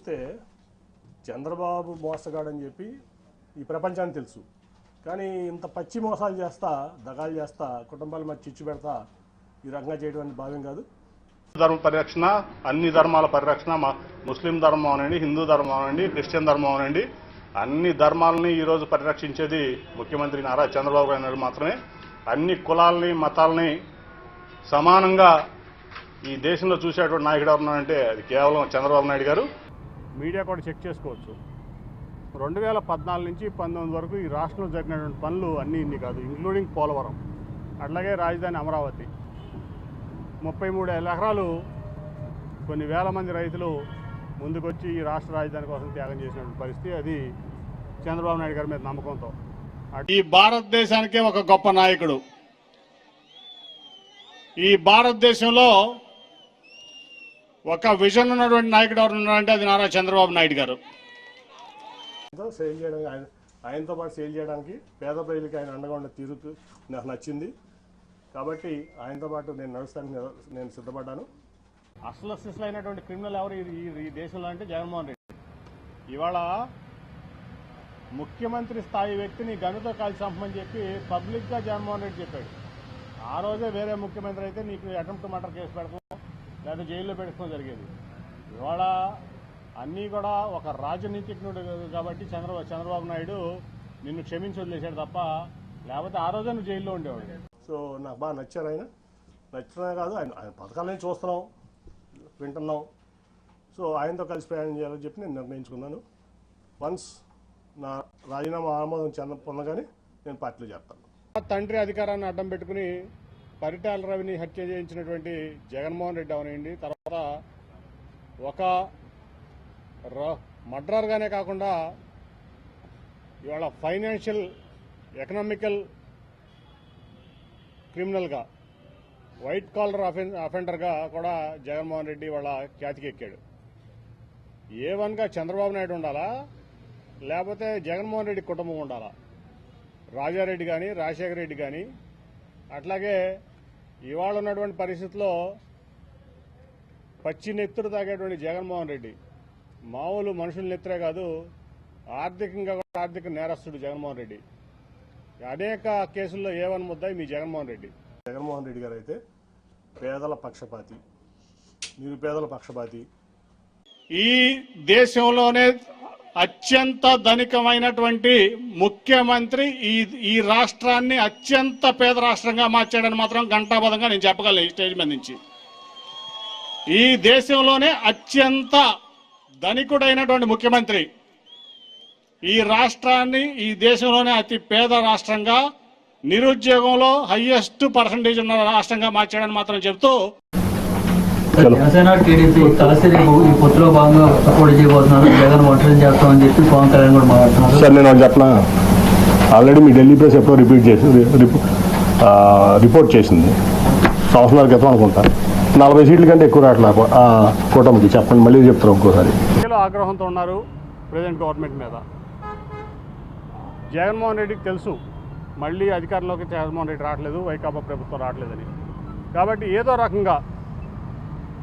చూస్తే చంద్రబాబు మోసగాడని చెప్పి ఈ ప్రపంచానికి తెలుసు. కానీ ఇంత పచ్చి మోసాలు చేస్తా, దగాలు చేస్తా, కుటుంబాల మధ్య చిచ్చు పెడతా ఈ రకంగా చేయడం భావ్యం కాదు. ధర్మ పరిరక్షణ, అన్ని ధర్మాల పరిరక్షణ, ముస్లిం ధర్మం అనండి, హిందూ ధర్మం అనండి, క్రిస్టియన్ ధర్మం అనండి, అన్ని ధర్మాలని ఈరోజు పరిరక్షించేది ముఖ్యమంత్రి నారా చంద్రబాబు నాయుడు మాత్రమే. అన్ని కులాలని, మతాలని సమానంగా ఈ దేశంలో చూసేటువంటి నాయకుడు ఎవరున్నారంటే అది కేవలం చంద్రబాబు నాయుడు గారు. మీడియా కూడా చెక్ చేసుకోవచ్చు. 2014 నుంచి 19 వరకు ఈ రాష్ట్రంలో జరిగినటువంటి పనులు అన్నీ ఇన్ని కాదు, ఇంక్లూడింగ్ పోలవరం, అట్లాగే రాజధాని అమరావతి. 33,000 ఎకరాలు కొన్ని వేల మంది రైతులు ముందుకొచ్చి ఈ రాష్ట్ర రాజధాని కోసం త్యాగం చేసినటువంటి పరిస్థితి. అది చంద్రబాబు నాయుడు గారి మీద నమ్మకంతో. ఈ భారతదేశానికే ఒక గొప్ప నాయకుడు. ఈ భారతదేశంలో ఒక విజన్ ఉన్నటువంటి నాయకుడు ఎవరు ఉన్నారంటే అది నారా చంద్రబాబు నాయుడు గారు. సేల్ చేయడానికి ఆయనతో పాటు సేల్ చేయడానికి పేద ప్రజలకి ఆయన అండగా ఉండే తీరు నాకు నచ్చింది. కాబట్టి ఆయనతో పాటు నేను నడుస్తానికి నేను సిద్ధపడ్డాను. అసలు అయినటువంటి క్రిమినల్ ఎవరు ఈ దేశంలో అంటే జగన్మోహన్ రెడ్డి. ఇవాళ ముఖ్యమంత్రి స్థాయి వ్యక్తిని గనుతో కాల్చి చంపమని చెప్పి పబ్లిక్గా జగన్మోహన్ రెడ్డి చెప్పాడు. ఆ రోజే వేరే ముఖ్యమంత్రి అయితే నీకు అటెంప్ట్ మర్డర్ కేసు పెడతాం లేదా జైల్లో పెట్టుకోవడం జరిగేది. ఇవాళ అన్నీ కూడా ఒక రాజనీతిజ్ఞుడు కాబట్టి చంద్రబాబు నాయుడు నిన్ను క్షమించి వదిలేశాడు తప్ప, లేకపోతే ఆ రోజే నువ్వు జైల్లో ఉండేవాడు. సో నాకు బాగా నచ్చారు ఆయన. నచ్చడమే కాదు, ఆయన పథకాలని చూస్తున్నాం, వింటున్నాం. సో ఆయనతో కలిసి ప్రయాణం చేయాలని చెప్పి నేను నిర్ణయించుకున్నాను. వన్స్ నా రాజీనామా ఆమోదం పొందగానే నేను పార్టీలో చేస్తాను. తండ్రి అధికారాన్ని అడ్డం పెట్టుకుని పరిటాల రవిని హత్య చేయించినటువంటి జగన్మోహన్ రెడ్డి అవనండి, తర్వాత ఒక మర్డరర్గానే కాకుండా ఇవాళ ఫైనాన్షియల్ ఎకనామికల్ క్రిమినల్గా వైట్ కాలర్ అఫెండర్గా కూడా జగన్మోహన్ రెడ్డి వాళ్ళ ఖ్యాతికి ఎక్కాడు. A1గా చంద్రబాబు నాయుడు ఉండాలా, లేకపోతే జగన్మోహన్ రెడ్డి కుటుంబం ఉండాలా? రాజారెడ్డి కానీ, రాజశేఖర రెడ్డి కానీ, అట్లాగే ఇవాళ ఉన్నటువంటి పరిస్థితుల్లో పచ్చి నెత్తురు తాగేటువంటి జగన్మోహన్ రెడ్డి మామూలు మనుషుల నెత్తురే కాదు, ఆర్థికంగా కూడా ఆర్థిక నేరస్తుడు జగన్మోహన్ రెడ్డి. అనేక కేసుల్లో A1 ముద్దాయి మీ జగన్మోహన్ రెడ్డి. జగన్మోహన్ రెడ్డి గారు అయితే పేదల పక్షపాతి, నిరుపేదల పక్షపాతి. ఈ దేశంలోనే అత్యంత ధనికమైనటువంటి ముఖ్యమంత్రి ఈ రాష్ట్రాన్ని అత్యంత పేద రాష్ట్రంగా మార్చాడని మాత్రం ఘంటాబద్ధంగా నేను చెప్పగలను ఈ స్టేజ్ మీద నుంచి. ఈ దేశంలోనే అత్యంత ధనికుడైనటువంటి ముఖ్యమంత్రి ఈ రాష్ట్రాన్ని ఈ దేశంలోనే అతి పేద రాష్ట్రంగా, నిరుద్యోగంలో హైయెస్ట్ పర్సంటేజ్ ఉన్న రాష్ట్రంగా మార్చాడని మాత్రం చెప్తూ జనసేన టీడీపీ కలిసి ఈ పొత్తులో భాగంగా పోటీ చేయబోతున్నారు. జగన్ ఒంటరి చేస్తామని చెప్పి పవన్ కళ్యాణ్ కూడా మాట్లాడుతున్నారు. సార్ నేను చెప్పనా, ఆల్రెడీ మీ ఢిల్లీ ప్రెస్ ఎప్పుడో రిపోర్ట్ చేసింది సంవత్సరాల క్రితం అనుకుంటా. 40 సీట్ల కంటే ఎక్కువ రావట్లా కూటమికి. చెప్పండి, మళ్ళీ చెప్తారు ఇంకోసారి. ఆగ్రహంతో ఉన్నారు ప్రెసిడెంట్ గవర్నమెంట్ మీద. జగన్మోహన్ రెడ్డికి తెలుసు మళ్ళీ అధికారంలోకి జగన్మోహన్ రెడ్డి రావట్లేదు, వైకాపా ప్రభుత్వం రావట్లేదని. కాబట్టి ఏదో రకంగా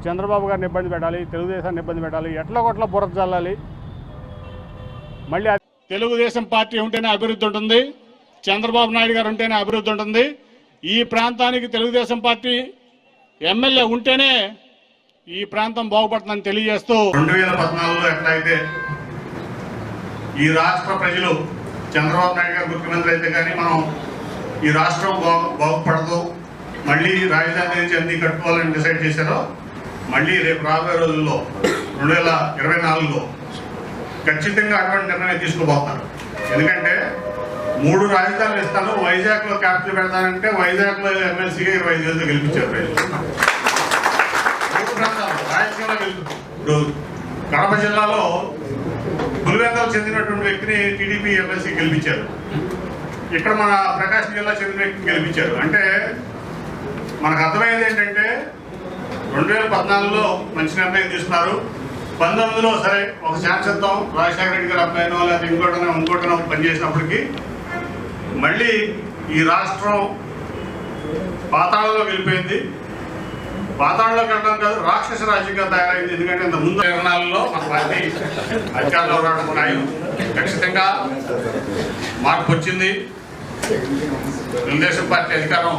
చంద్రబాబు గారిని ఇబ్బంది పెట్టాలి, తెలుగుదేశాన్ని ఇబ్బంది పెట్టాలి, ఎట్లా కొట్లా బుర్ర జల్లాలి. మళ్ళీ తెలుగుదేశం పార్టీ ఉంటేనే అభివృద్ధి ఉంటుంది, చంద్రబాబు నాయుడు గారు ఉంటేనే అభివృద్ధి ఉంటుంది. ఈ ప్రాంతానికి తెలుగుదేశం పార్టీ ఎమ్మెల్యే ఉంటేనే ఈ ప్రాంతం బాగుపడుతుందని తెలియజేస్తూ 2014లో ఎట్లయితే ఈ రాష్ట్ర ప్రజలు చంద్రబాబు నాయుడు గారు ముఖ్యమంత్రి అయితే కానీ మనం ఈ రాష్ట్రం బాగుపడదు, మళ్ళీ రాజధాని నుంచి అన్ని కట్టుకోవాలని డిసైడ్ చేశారో, మళ్ళీ రేపు రాబోయే రోజుల్లో 2024లో ఖచ్చితంగా అటువంటి నిర్ణయం తీసుకోబోతున్నారు. ఎందుకంటే 3 రాజధానులు ఇస్తాను, వైజాగ్లో క్యాపిటల్ పెడతానంటే వైజాగ్లో ఎమ్మెల్సీగా 25,000తో గెలిపించారు ప్రజలు. 3 ప్రాంతాలు రాయలసీమలో గెలుపుతారు. ఇప్పుడు కడప జిల్లాలో పులివెందులకు చెందినటువంటి వ్యక్తిని టీడీపీ ఎమ్మెల్సీ గెలిపించారు. ఇక్కడ మన ప్రకాశం జిల్లా చెందిన వ్యక్తిని గెలిపించారు. అంటే మనకు అర్థమైంది ఏంటంటే 2014లో మంచి నిర్ణయం తీసుకున్నారు. 19లో సరే ఒక ఛాన్స్ ఇద్దాం, రాజశేఖర రెడ్డి గారు అబ్బాయినో లేదా ఇంకోటనో పనిచేసినప్పటికీ మళ్ళీ ఈ రాష్ట్రం పాతాళంలో వెళ్ళిపోయింది. పాతాళంలోకి వెళ్ళడం కాదు, రాక్షస రాజ్యంగా తయారైంది. ఎందుకంటే ఇంత ముందు నిర్ణయాలలో మన పార్టీ అధికారంలో రావడం ఖాయం. ఖచ్చితంగా మార్పు వచ్చింది. తెలుగుదేశం పార్టీ అధికారం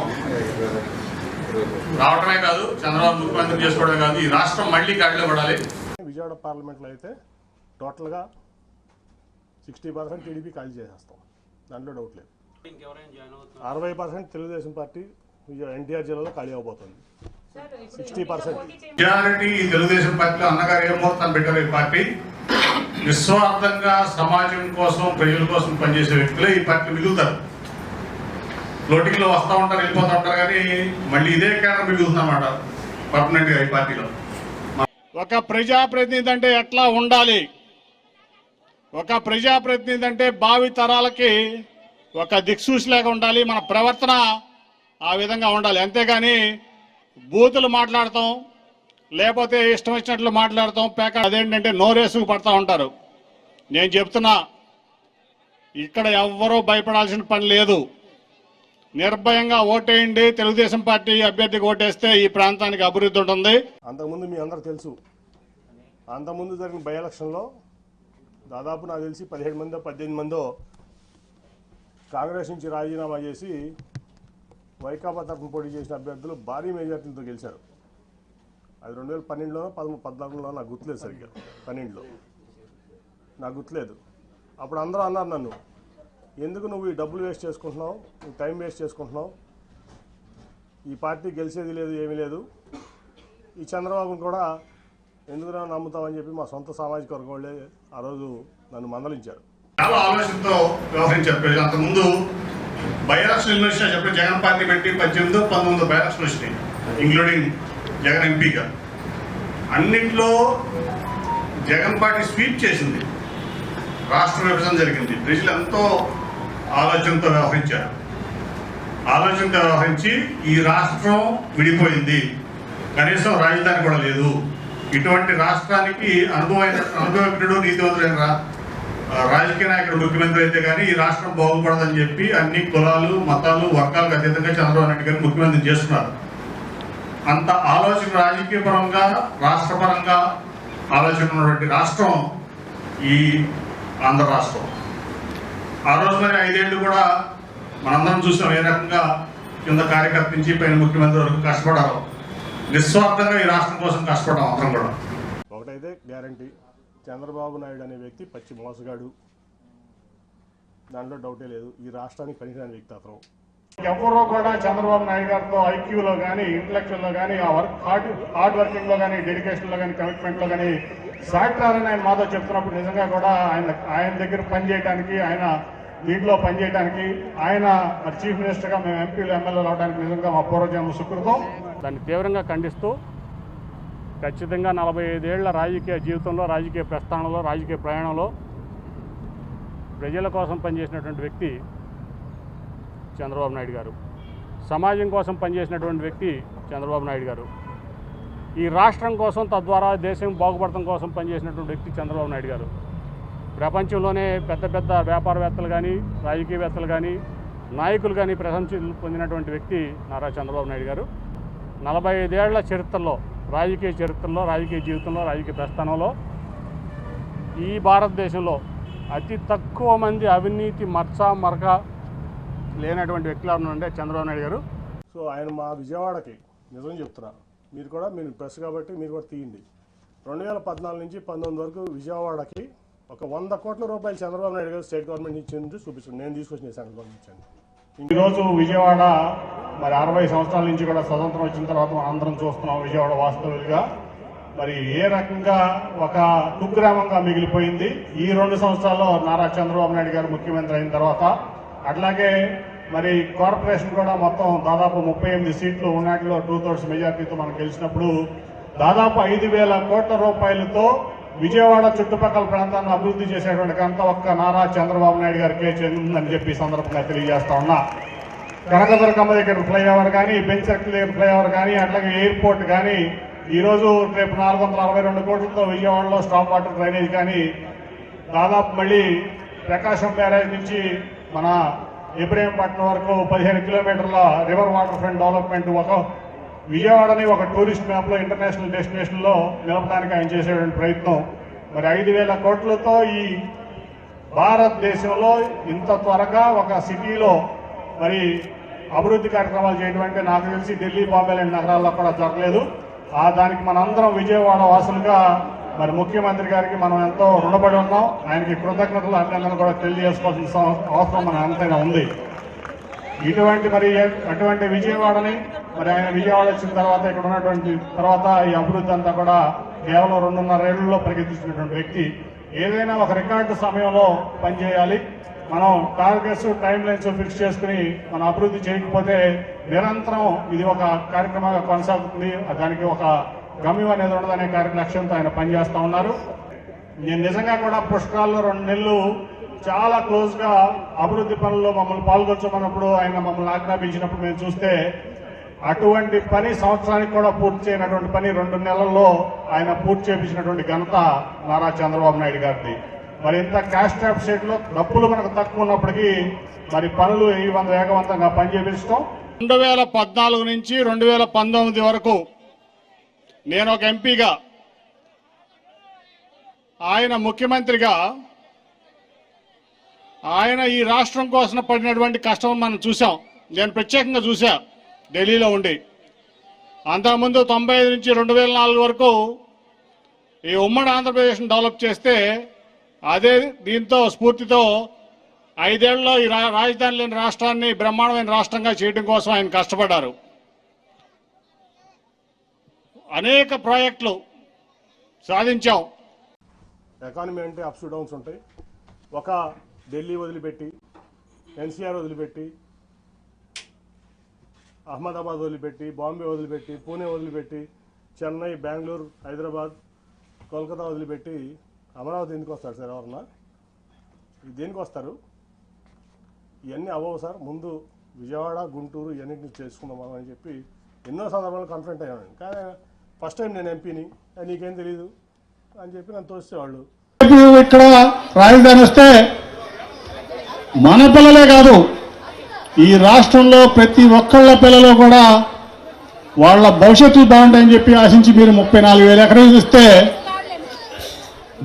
రావడమే కాదు, చంద్రబాబు ముఖ్యమంత్రి చేసుకోవడమే కాదు, ఈ రాష్ట్రం మళ్ళీ గాడిలో పడాలి. విజయవాడ పార్లమెంట్లో అయితే టోటల్గా 60% టీడీపీ ఖాళీ చేసేస్తాం, దాంట్లో డౌట్ లేదు. 60% తెలుగుదేశం పార్టీ ఎన్టీఆర్ జిల్లాలో ఖాళీ అవబోతుంది. 60% మెజారిటీ తెలుగుదేశం పార్టీలో అన్నగారు ఏం ముహూర్తం పెట్టారు. ఈ పార్టీ నిస్వార్థంగా సమాజం కోసం, ప్రజల కోసం పనిచేసే వ్యక్తులే ఈ పార్టీ మిగులుతారు. ఫ్లోటింగ్లో వస్తూ ఉంటారు, వెళ్ళిపోతూ ఉంటారు, కానీ మళ్ళీ ఇదే కేంద్రం మిగులుతుందన్నమాట పర్మనెంట్గా ఈ పార్టీలో. ఒక ప్రజాప్రతినిధి అంటే ఎట్లా ఉండాలి, ఒక ప్రజాప్రతినిధి అంటే భావి తరాలకి ఒక దిక్సూచిలాగా ఉండాలి, మన ప్రవర్తన ఆ విధంగా ఉండాలి. అంతేగాని బూతులు మాట్లాడతాం, లేకపోతే ఇష్టం వచ్చినట్లు మాట్లాడతాం, అదేంటంటే నోరేసుకు పడతా ఉంటారు. నేను చెప్తున్నా, ఇక్కడ ఎవ్వరూ భయపడాల్సిన పని లేదు. నిర్భయంగా ఓటేయండి, తెలుగుదేశం పార్టీ అభ్యర్థికి ఓటేస్తే ఈ ప్రాంతానికి అభివృద్ధి ఉంటుంది. అంతకుముందు మీ అందరూ తెలుసు, అంతకుముందు జరిగిన బై ఎలక్షన్లో దాదాపు నాకు తెలిసి 17 మందో 18 మందో కాంగ్రెస్ నుంచి రాజీనామా చేసి వైకాపా తరఫున పోటీ చేసిన అభ్యర్థులు భారీ మెజార్టీలతో గెలిచారు. అది 2012లోనో 14లోనో నాకు గుర్తులేదు, సరిగ్గా 12లో నాకు గుర్తులేదు. అప్పుడు అందరూ అన్నారు నన్ను, ఎందుకు నువ్వు ఈ డబ్బులు వేస్ట్ చేసుకుంటున్నావు, నువ్వు టైం వేస్ట్ చేసుకుంటున్నావు, ఈ పార్టీ గెలిచేది లేదు, ఏమీ లేదు, ఈ చంద్రబాబును కూడా ఎందుకు నమ్ముతామని చెప్పి మా సొంత సామాజిక వర్గం వాళ్ళే ఆ రోజు నన్ను మందలించారు. చాలా ఆలోచనతో వ్యవహరించారు ప్రజలు. అంతకుముందు బై ఎలక్షన్ వచ్చినా చెప్పి జగన్ పార్టీ పెట్టి 18, 19 బై ఎలక్షన్ వచ్చినాయి, ఇంక్లూడింగ్ జగన్ ఎంపీగా. అన్నింటిలో జగన్ పార్టీ స్వీప్ చేసింది, రాష్ట్ర విభజన జరిగింది. ప్రజలు ఎంతో ఆలోచనతో వ్యవహరించారు. ఆలోచనతో వ్యవహరించి ఈ రాష్ట్రం విడిపోయింది, కనీసం రాజధాని కూడా లేదు, ఇటువంటి రాష్ట్రానికి అనుభవజ్ఞుడు నీతివంతుడైన రాజకీయ నాయకుడు ముఖ్యమంత్రి అయితే కానీ ఈ రాష్ట్రం బాగుపడదని చెప్పి అన్ని కులాలు, మతాలు, వర్గాలకు అతీతంగా చంద్రబాబు నాయుడు గారిని ముఖ్యమంత్రి చేస్తున్నారు. అంత ఆలోచన రాజకీయ పరంగా, రాష్ట్రపరంగా ఆలోచన ఉన్నటువంటి రాష్ట్రం ఈ ఆంధ్ర రాష్ట్రం. ఆ రోజు మరి 5 ఏళ్ళు కూడా మనందరం చూసాం ఏ రకంగా కింద కార్యకర్త నుంచి పైన ముఖ్యమంత్రి వరకు కష్టపడారు. నిస్వార్థంగా ఈ రాష్ట్రం కోసం కష్టపడడం అందరం కూడా. ఒకటైతే గ్యారంటీ, చంద్రబాబు నాయుడు అనే వ్యక్తి పచ్చి మోసగాడు, దాంట్లో డౌటే లేదు. ఈ రాష్ట్రానికి పనికిరాని వ్యక్తి అతను. ఎవరో కూడా చంద్రబాబు నాయుడు గారితో ఐక్యూలో కానీ, ఇంటలెక్చువల్లో కానీ, ఆ హార్డ్ వర్కింగ్లో కానీ, డెడికేషన్లో కానీ, కమిట్మెంట్లో కానీ సాక్టారని ఆయన మాతో చెప్తున్నప్పుడు నిజంగా కూడా ఆయన దగ్గర పనిచేయడానికి, ఆయన దీంట్లో పనిచేయడానికి, ఆయన చీఫ్ మినిస్టర్గా మేము ఎంపీలు, ఎమ్మెల్యేలు అవడానికి నిజంగా మా పూర్వజన్మ సుకృతం. దాన్ని తీవ్రంగా ఖండిస్తూ ఖచ్చితంగా 45 ఏళ్ల రాజకీయ జీవితంలో, రాజకీయ ప్రస్థానంలో, రాజకీయ ప్రయాణంలో ప్రజల కోసం పనిచేసినటువంటి వ్యక్తి చంద్రబాబు నాయుడు గారు. సమాజం కోసం పనిచేసినటువంటి వ్యక్తి చంద్రబాబు నాయుడు గారు. ఈ రాష్ట్రం కోసం, తద్వారా దేశం బాగుపడటం కోసం పనిచేసినటువంటి వ్యక్తి చంద్రబాబు నాయుడు గారు. ప్రపంచంలోనే పెద్ద పెద్ద వ్యాపారవేత్తలు కానీ, రాజకీయవేత్తలు కానీ, నాయకులు కానీ ప్రశంసలు పొందినటువంటి వ్యక్తి నారా చంద్రబాబు నాయుడు గారు. 45 ఏళ్ల చరిత్రలో, రాజకీయ చరిత్రలో, రాజకీయ జీవితంలో, రాజకీయ ప్రస్థానంలో ఈ భారతదేశంలో అతి తక్కువ మంది అవినీతి మరక లేనటువంటి వ్యక్తులు ఉన్నారంటే చంద్రబాబు నాయుడు గారు. సో ఆయన మా విజయవాడకి నిజం చెప్తున్నా, మీరు ప్రెస్ కాబట్టి మీరు కూడా తీయండి. 2014 నుంచి 19 వరకు విజయవాడకి ఒక 100 కోట్ల రూపాయలు చంద్రబాబు నాయుడు గారు స్టేట్ గవర్నమెంట్ ఇచ్చింది చూపిస్తుంది. నేను తీసుకొచ్చిన సెంట్రల్ గవర్నమెంట్ ఇచ్చాను. ఈరోజు విజయవాడ మరి 60 సంవత్సరాల నుంచి కూడా స్వతంత్రం వచ్చిన తర్వాత మనం అందరం చూస్తున్నాం విజయవాడ వాస్తవులుగా మరి ఏ రకంగా ఒక కుగ్రామంగా మిగిలిపోయింది ఈ 2 సంవత్సరాల్లో నారా చంద్రబాబు నాయుడు గారు ముఖ్యమంత్రి అయిన తర్వాత. అట్లాగే మరి కార్పొరేషన్ కూడా మొత్తం దాదాపు 38 సీట్లు ఉన్నట్లో 2/3 మెజార్టీతో మనం గెలిచినప్పుడు దాదాపు 5,000 కోట్ల రూపాయలతో విజయవాడ చుట్టుపక్కల ప్రాంతాన్ని అభివృద్ధి చేసేటువంటి ఘనత ఒక్క నారా చంద్రబాబు నాయుడు గారికే చెందిందని చెప్పి సందర్భంగా తెలియజేస్తా ఉన్నా. కనకదుర్గమ్మ దగ్గర ఫ్లైఓవర్ కానీ, బెంచ్ సర్కిల్ దగ్గర ఫ్లైఓవర్ కానీ, అట్లాగే ఎయిర్పోర్ట్ కానీ, ఈరోజు రేపు 462 కోట్లతో విజయవాడలో స్టాప్ వాటర్ డ్రైనేజ్ కానీ, దాదాపు మళ్ళీ ప్రకాశం బ్యారేజ్ నుంచి మన ఇబ్రహీంపట్నం వరకు 15 కిలోమీటర్ల రివర్ వాటర్ ఫ్రంట్ డెవలప్మెంట్ విజయవాడని ఒక టూరిస్ట్ మ్యాప్లో ఇంటర్నేషనల్ డెస్టినేషన్లో నిలపడానికి ఆయన చేసేటువంటి ప్రయత్నం మరి 5,000 కోట్లతో ఈ భారతదేశంలో ఇంత త్వరగా ఒక సిటీలో మరి అభివృద్ధి కార్యక్రమాలు చేయడం అంటే నాకు తెలిసి ఢిల్లీ, బాంబే లాంటి నగరాల్లో కూడా జరగలేదు. దానికి మనందరం విజయవాడ వాసులుగా మరి ముఖ్యమంత్రి గారికి మనం ఎంతో రుణపడి ఉన్నాం. ఆయనకి కృతజ్ఞతలు, అభినందనలు కూడా తెలియజేసుకోవాల్సిన అవసరం మన అంతైనా ఉంది. అటువంటి విజయవాడని మరి ఆయన విజయవాడ వచ్చిన తర్వాత ఇక్కడ ఉన్నటువంటి తర్వాత ఈ అభివృద్ధి అంతా కూడా కేవలం 2.5 ఏళ్లలో ప్రగతిస్తున్నటువంటి వ్యక్తి. ఏదైనా ఒక రికార్డు సమయంలో పనిచేయాలి. మనం టార్గెట్స్, టైం లైన్స్ ఫిక్స్ చేసుకుని మనం అభివృద్ధి చేయకపోతే నిరంతరం ఇది ఒక కార్యక్రమంగా కొనసాగుతుంది. దానికి ఒక గమ్యం అనేది ఉండదనే లక్ష్యంతో ఆయన పనిచేస్తూ ఉన్నారు. నేను నిజంగా కూడా పుష్కరాల్లో 2 నెలలు చాలా క్లోజ్ గా అభివృద్ధి పనుల్లో మమ్మల్ని పాల్గొనమన్నప్పుడు ఆయన మమ్మల్ని ఆజ్ఞాపించినప్పుడు మేము చూస్తే అటువంటి పని సంవత్సరానికి కూడా పూర్తి చేయనటువంటి పని 2 నెలల్లో ఆయన పూర్తి చేయించినటువంటి ఘనత నారా చంద్రబాబు నాయుడు గారిది. మరి ఇంత క్యాష్ ట్రాప్ షేట్ లో డబ్బులు మనకు తక్కువ ఉన్నప్పటికీ మరి పనులు ఈ వేగవంతంగా పనిచేపించడం. 2014 నుంచి 2019 వరకు నేను ఒక ఎంపీగా, ఆయన ముఖ్యమంత్రిగా ఆయన ఈ రాష్ట్రం కోసం పడినటువంటి కష్టం మనం చూసాం. నేను ప్రత్యేకంగా చూసా ఢిల్లీలో ఉండి. అంతకుముందు 95 నుంచి 2004 వరకు ఈ ఉమ్మడి ఆంధ్రప్రదేశ్ని డెవలప్ చేస్తే అదే దీంతో స్ఫూర్తితో 5 ఏళ్లలో ఈ రాజధాని లేని రాష్ట్రాన్ని బ్రహ్మాండమైన రాష్ట్రంగా చేయడం కోసం ఆయన కష్టపడ్డారు. అనేక ప్రాజెక్టులు సాధించాం. ఎకానమీ అంటే అప్స్ డౌన్స్ ఉంటాయి. ఒక ఢిల్లీ వదిలిపెట్టి, ఎన్సీఆర్ వదిలిపెట్టి, అహ్మదాబాద్ వదిలిపెట్టి, బాంబే వదిలిపెట్టి, పూణే వదిలిపెట్టి, చెన్నై, బెంగళూరు, హైదరాబాద్, కోల్కతా వదిలిపెట్టి అమరావతి ఎందుకు వస్తారు సార్? ఎవరన్నా దేనికి వస్తారు? ఇవన్నీ అవ్వవు సార్. ముందు విజయవాడ, గుంటూరు ఇవన్నింటినీ చేసుకుందాం మనం అని చెప్పి ఎన్నో సందర్భాలు కన్ఫరెంట్ అయ్యాను. కానీ ఫస్ట్ టైం నేను ఎంపీని, నీకేం తెలియదు అని చెప్పి నన్ను తోసేవాళ్ళు. ఇక్కడ రాజధాని వస్తే మన పిల్లలే కాదు, ఈ రాష్ట్రంలో ప్రతి ఒక్కళ్ళ పిల్లలు కూడా వాళ్ళ భవిష్యత్తు బాగుంటాయని చెప్పి ఆశించి మీరు 34,000 ఎకరాలు ఇస్తే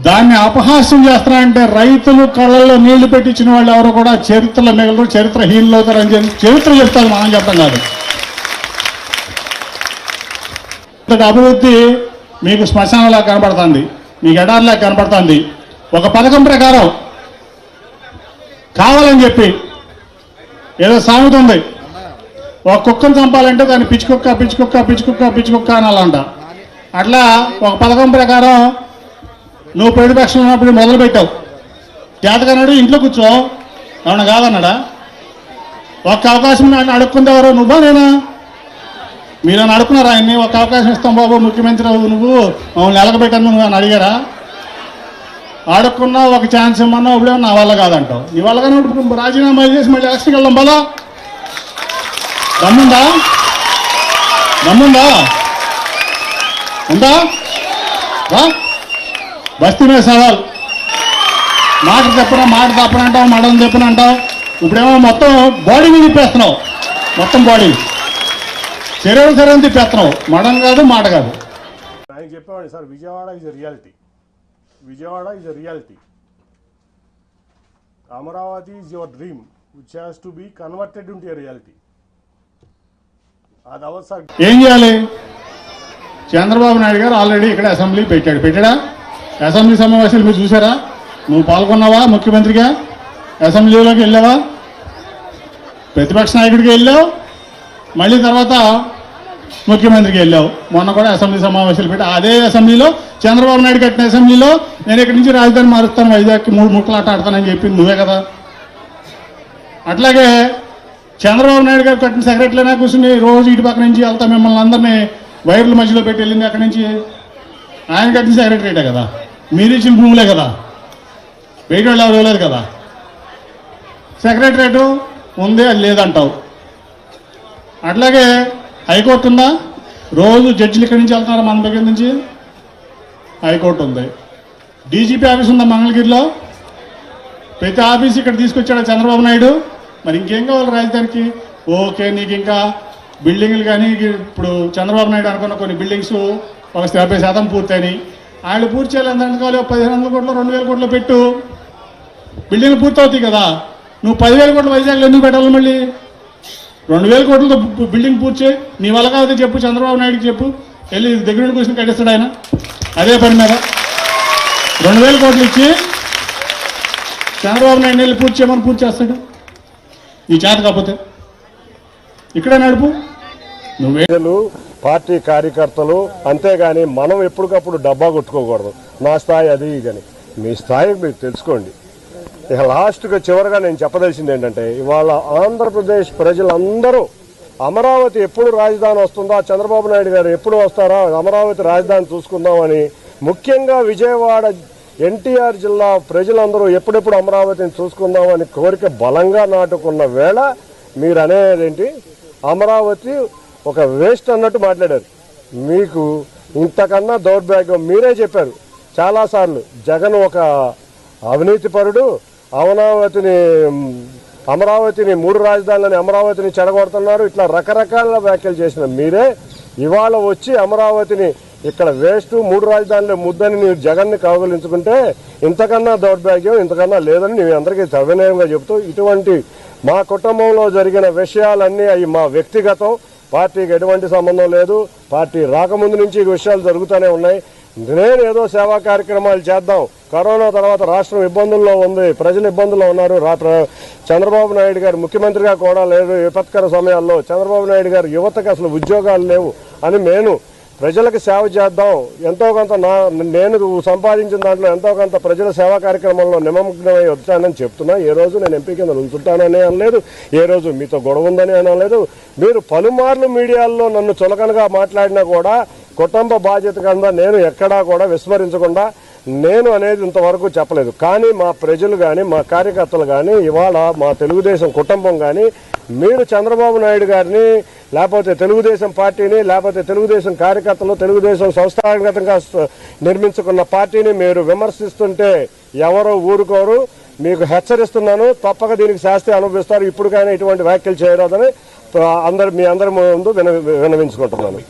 దాన్ని అపహాస్యం చేస్తున్నారంటే రైతులు కళ్ళల్లో నీళ్లు పెట్టించిన వాళ్ళు ఎవరు కూడా చరిత్రలో మిగలరు, చరిత్రహీనులు అవుతారని చెప్పి చరిత్ర చెప్తారు, మనం చెప్పడం కాదు. అభివృద్ధి మీకు శ్మశానంలా కనబడుతుంది, మీకు ఎడారిలా కనబడుతుంది. ఒక పథకం ప్రకారం కావాలని చెప్పి ఏదో సామెత ఉంది, ఒక కుక్కను చంపాలంటే దాన్ని పిచ్చుకుక్క పిచ్చుకుక్క పిచ్చుకుక్క పిచ్చుకుక్క అనాలంట. అట్లా ఒక పథకం ప్రకారం నువ్వు ప్రతిపక్షం ఉన్నప్పుడు మొదలు పెట్టావు. చేతకన్నాడు ఇంట్లో కూర్చో, ఏమన్నా కాదన్నాడా? ఒక్క అవకాశం నన్ను అడుక్కుందేవారు, నువ్వా నేనా? మీరు అని అడుక్కున్నారా ఆయన్ని? ఒక అవకాశం ఇస్తాం బాబు ముఖ్యమంత్రి నువ్వు మమ్మల్ని ఎలగబెట్టాను నువ్వు అని అడిగారా? అడుక్కున్నా ఒక ఛాన్స్ ఇమ్మన్నా ఇప్పుడే నా వల్ల కాదంటావు. నీ వల్ల కానీ రాజీనామా చేసి మళ్ళీ ఎలక్షన్కి వెళ్దాం బలా. దమ్ముందా? దమ్ముందా? ఉందా? బస్తీ మీద సవాల్. మాట తప్పనంటావు, మడం తెప్పనంటావు. ఇప్పుడేమో మొత్తం బాడీ మీద తిప్పేస్తున్నావు, మొత్తం బాడీ శరీరం తిప్పేస్తున్నావు. మడం కాదు, మాట కాదు. ఆయన చెప్పేవాడి sir, Vijayawada is a reality. Vijayawada is a reality. Amaravati is your dream which has to be converted into a reality. అది అవ్వదు సార్. ఏం చేయాలి? చంద్రబాబు నాయుడు గారు ఆల్రెడీ ఇక్కడ అసెంబ్లీ పెట్టాడా? అసెంబ్లీ సమావేశాలు మీరు చూసారా? నువ్వు పాల్గొన్నావా? ముఖ్యమంత్రిగా అసెంబ్లీలోకి వెళ్ళావా? ప్రతిపక్ష నాయకుడికి వెళ్ళావు, మళ్ళీ తర్వాత ముఖ్యమంత్రికి వెళ్ళావు. మొన్న కూడా అసెంబ్లీ సమావేశాలు పెట్టి అదే అసెంబ్లీలో చంద్రబాబు నాయుడు కట్టిన అసెంబ్లీలో నేను ఇక్కడి నుంచి రాజధాని మారుస్తాను, వైజాగ్కి 3 ముక్కలాట ఆడతానని చెప్పింది నువ్వే కదా. అట్లాగే చంద్రబాబు నాయుడు గారు కట్టిన సెక్రటరీనా కూర్చుని రోజు ఇటు పక్క నుంచి వెళ్తా మిమ్మల్ని అందరినీ వైర్ల మధ్యలో పెట్టి వెళ్ళింది అక్కడి నుంచి ఆయన కట్టిన సెక్రటరీటే కదా, మీరు ఇచ్చిన భూములే కదా, బయట వాళ్ళు ఎవరు ఇవ్వలేదు కదా. సెక్రటరేటు ఉంది, అది లేదంటావు. అట్లాగే హైకోర్టు ఉందా? రోజు జడ్జిలు ఇక్కడి నుంచి వెళ్తున్నారు మన దగ్గర నుంచి. హైకోర్టు ఉంది. డీజీపీ ఆఫీస్ ఉందా మంగళగిరిలో? ప్రతి ఆఫీస్ ఇక్కడ తీసుకొచ్చాడు చంద్రబాబు నాయుడు. మరి ఇంకేం కావాలి రాజధానికి? ఓకే, నీకు ఇంకా బిల్డింగ్లు కానీ ఇప్పుడు చంద్రబాబు నాయుడు అనుకున్న కొన్ని బిల్డింగ్స్ ఒక 70% పూర్తయినాయి. ఆయన పూర్తి చేయాలి ఎంత కావాలి, 1500 కోట్లు 2000 కోట్లు పెట్టు, బిల్డింగ్లు పూర్తవుతాయి కదా. నువ్వు 10,000 కోట్లు వైజాగ్లో ఎందుకు పెట్టాలి? మళ్ళీ 2000 కోట్లతో బిల్డింగ్ పూర్తి చేయి. నీ వల్ల కాకపోతే చెప్పు, చంద్రబాబు నాయుడుకి చెప్పు, వెళ్ళి దగ్గర నుండి కూర్చొని కట్టిస్తాడు ఆయన. అదే పని మీద 2000 కోట్లు ఇచ్చి చంద్రబాబు నాయుడు వెళ్ళి పూర్తి చేయమని పూర్తి చేస్తాడు. నీ చేత కాకపోతే ఇక్కడ నడుపు. నువ్వే పార్టీ కార్యకర్తలు, అంతేగాని మనం ఎప్పటికప్పుడు డబ్బా కొట్టుకోకూడదు. నా స్థాయి అది కానీ మీ స్థాయి మీరు తెలుసుకోండి. ఇక లాస్ట్గా చివరిగా నేను చెప్పదలిసింది ఏంటంటే, ఇవాళ ఆంధ్రప్రదేశ్ ప్రజలందరూ అమరావతి ఎప్పుడు రాజధాని వస్తుందా, చంద్రబాబు నాయుడు గారు ఎప్పుడు వస్తారా, అమరావతి రాజధాని చూసుకుందామని, ముఖ్యంగా విజయవాడ ఎన్టీఆర్ జిల్లా ప్రజలందరూ ఎప్పుడెప్పుడు అమరావతిని చూసుకుందామని కోరిక బలంగా నాటుకున్న వేళ మీరు అనేదేంటి, అమరావతి ఒక వేస్ట్ అన్నట్టు మాట్లాడారు. మీకు ఇంతకన్నా దౌర్భాగ్యం మీరే చెప్పారు చాలాసార్లు. జగన్ ఒక అవినీతిపరుడు, అమరావతిని 3 రాజధానులని అమరావతిని చెడగొడుతున్నారు, ఇట్లా రకరకాల వ్యాఖ్యలు చేసిన మీరే ఇవాళ వచ్చి అమరావతిని ఇక్కడ వేస్ట్ 3 రాజధానులే ముద్దని మీరు జగన్ని కౌగులించుకుంటే ఇంతకన్నా దౌర్భాగ్యం ఇంతకన్నా లేదని నేను అందరికీ సవినయంగా చెబుతూ, ఇటువంటి మా కుటుంబంలో జరిగిన విషయాలన్నీ అవి మా వ్యక్తిగతం, పార్టీకి ఎటువంటి సంబంధం లేదు. పార్టీ రాకముందు నుంచి ఈ విషయాలు జరుగుతూనే ఉన్నాయి. నేను ఏదో సేవా కార్యక్రమాలు చేద్దాం, కరోనా తర్వాత రాష్ట్రం ఇబ్బందుల్లో ఉంది, ప్రజలు ఇబ్బందుల్లో ఉన్నారు, చంద్రబాబు నాయుడు గారు ముఖ్యమంత్రిగా కూడా లేదు, విపత్కర సమయాల్లో చంద్రబాబు నాయుడు గారు యువతకు అసలు ఉద్యోగాలు లేవు అని నేను ప్రజలకు సేవ చేద్దాం, ఎంతో కొంత నేను సంపాదించిన దాంట్లో ఎంతో కొంత ప్రజల సేవా కార్యక్రమంలో నిమగ్నమై వచ్చానని చెప్తున్నా. ఏ రోజు నేను ఎంపీ కింద ఉంచుంటానని అనలేదు, ఏ రోజు మీతో గొడవ ఉందని అనలేదు. మీరు పలుమార్లు మీడియాల్లో నన్ను చులకనగా మాట్లాడినా కూడా కుటుంబ బాధ్యత కింద నేను ఎక్కడా కూడా విస్మరించకుండా నేను అనేది ఇంతవరకు చెప్పలేదు. కానీ మా ప్రజలు కానీ మా కార్యకర్తలు కానీ ఇవాళ మా తెలుగుదేశం కుటుంబం కానీ మీరు చంద్రబాబు నాయుడు గారిని, లేకపోతే తెలుగుదేశం పార్టీని, లేకపోతే తెలుగుదేశం కార్యకర్తలు, తెలుగుదేశం సంస్థాగతంగా నిర్మించుకున్న పార్టీని మీరు విమర్శిస్తుంటే ఎవరో ఊరుకోరు. మీకు హెచ్చరిస్తున్నాను, తప్పక దీనికి శాస్తి అనుభవిస్తారు. ఇప్పటికైనా ఇటువంటి వ్యాఖ్యలు చేయరాదని మీ అందరి ముందు విన్నవించుకుంటున్నాను.